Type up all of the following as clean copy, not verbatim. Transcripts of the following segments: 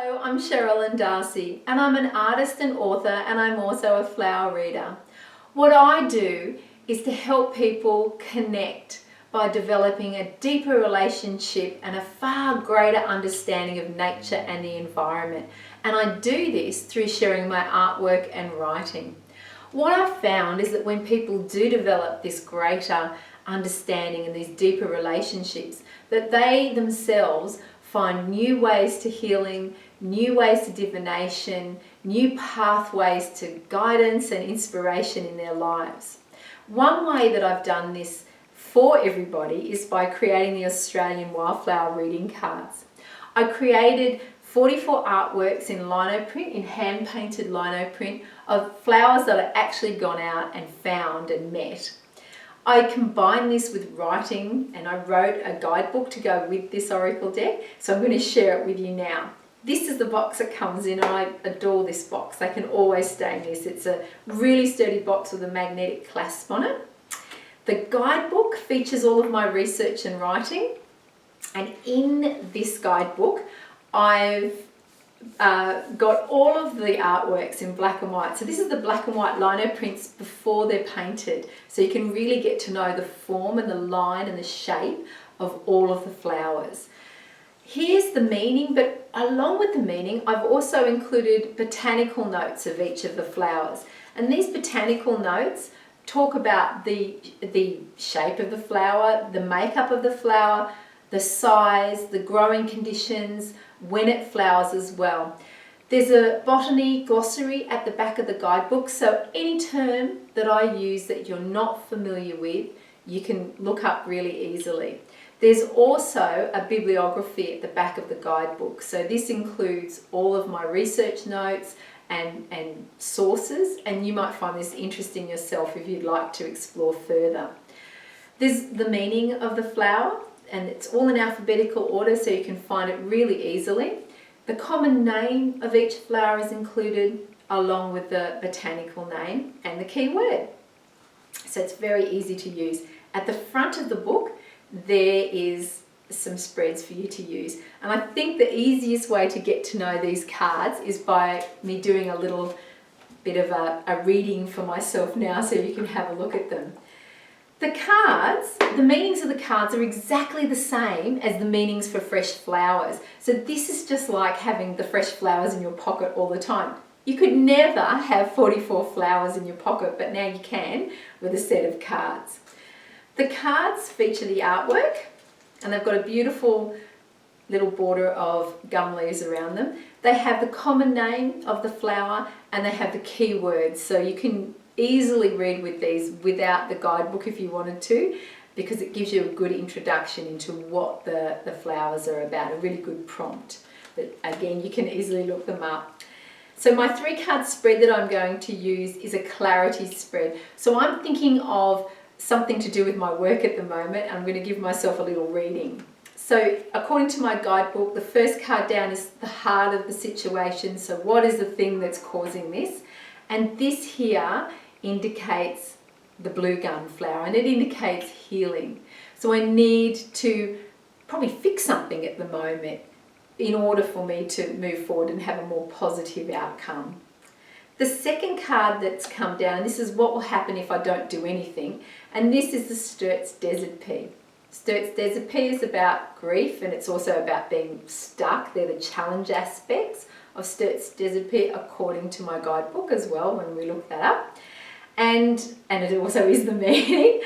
Hello, I'm Sherilyn Darcy and I'm an artist and author, and I'm also a flower reader. What I do is to help people connect by developing a deeper relationship and a far greater understanding of nature and the environment. And I do this through sharing my artwork and writing. What I've found is that when people do develop this greater understanding and these deeper relationships, that they themselves find new ways to healing, new ways to divination, new pathways to guidance and inspiration in their lives. One way that I've done this for everybody is by creating the Australian Wildflower reading cards. I created 44 artworks in lino print, in hand painted lino print, of flowers that I've actually gone out and found and met. I combined this with writing, and I wrote a guidebook to go with this oracle deck, so I'm going to share it with you now. This is the box it comes in, and I adore this box. They can always stay in this. It's a really sturdy box with a magnetic clasp on it. The guidebook features all of my research and writing, and in this guidebook I've got all of the artworks in black and white. So this is the black and white lino prints before they're painted, so you can really get to know the form and the line and the shape of all of the flowers. Here's the meaning, but along with the meaning I've also included botanical notes of each of the flowers, and these botanical notes talk about the shape of the flower, the makeup of the flower, the size, the growing conditions, when it flowers as well. There's a botany glossary at the back of the guidebook, so any term that I use that you're not familiar with, you can look up really easily. There's also a bibliography at the back of the guidebook, so this includes all of my research notes and sources, and you might find this interesting yourself if you'd like to explore further. There's the meaning of the flower, and it's all in alphabetical order, so you can find it really easily. The common name of each flower is included, along with the botanical name and the key word. So it's very easy to use. At the front of the book, there is some spreads for you to use. And I think the easiest way to get to know these cards is by me doing a little bit of a reading for myself now, so you can have a look at them. The cards, the meanings of the cards are exactly the same as the meanings for fresh flowers. So this is just like having the fresh flowers in your pocket all the time. You could never have 44 flowers in your pocket, but now you can with a set of cards. The cards feature the artwork, and they've got a beautiful little border of gum leaves around them. They have the common name of the flower, and they have the key words, so you can easily read with these without the guidebook if you wanted to, because it gives you a good introduction into what the flowers are about, a really good prompt. But again, you can easily look them up. So my 3-card spread that I'm going to use is a clarity spread. So I'm thinking of something to do with my work at the moment. I'm going to give myself a little reading. So according to my guidebook, the first card down is the heart of the situation. So what is the thing that's causing this? And this here indicates the blue gum flower, and it indicates healing. So I need to probably fix something at the moment in order for me to move forward and have a more positive outcome. The second card that's come down, and this is what will happen if I don't do anything, and this is the Sturt's Desert Pea. Sturt's Desert Pea is about grief, and it's also about being stuck. They're the challenge aspects of Sturt's Desert Pea according to my guidebook as well when we look that up. And it also is the meaning.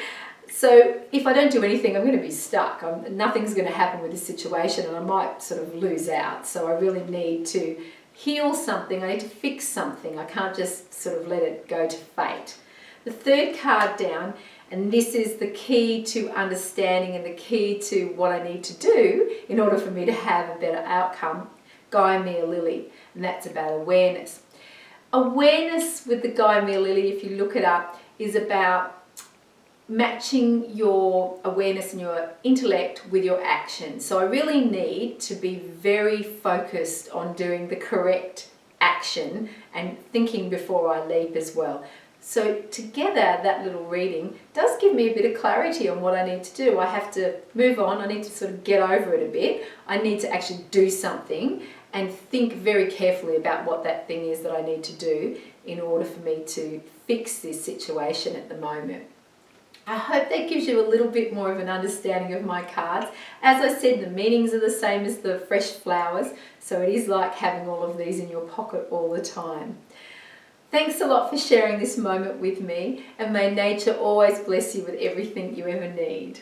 So if I don't do anything, I'm going to be stuck. Nothing's going to happen with this situation, and I might sort of lose out. So I really need to heal something. I need to fix something. I can't just sort of let it go to fate. The third card down, and this is the key to understanding and the key to what I need to do in order for me to have a better outcome, Gaia Lily, and that's about awareness. Awareness with the Gaia Lily, if you look it up, is about matching your awareness and your intellect with your action. So I really need to be very focused on doing the correct action and thinking before I leap as well. So together, that little reading does give me a bit of clarity on what I need to do. I have to move on. I need to sort of get over it a bit. I need to actually do something and think very carefully about what that thing is that I need to do in order for me to fix this situation at the moment. I hope that gives you a little bit more of an understanding of my cards. As I said, the meanings are the same as the fresh flowers, so it is like having all of these in your pocket all the time. Thanks a lot for sharing this moment with me, and may nature always bless you with everything you ever need.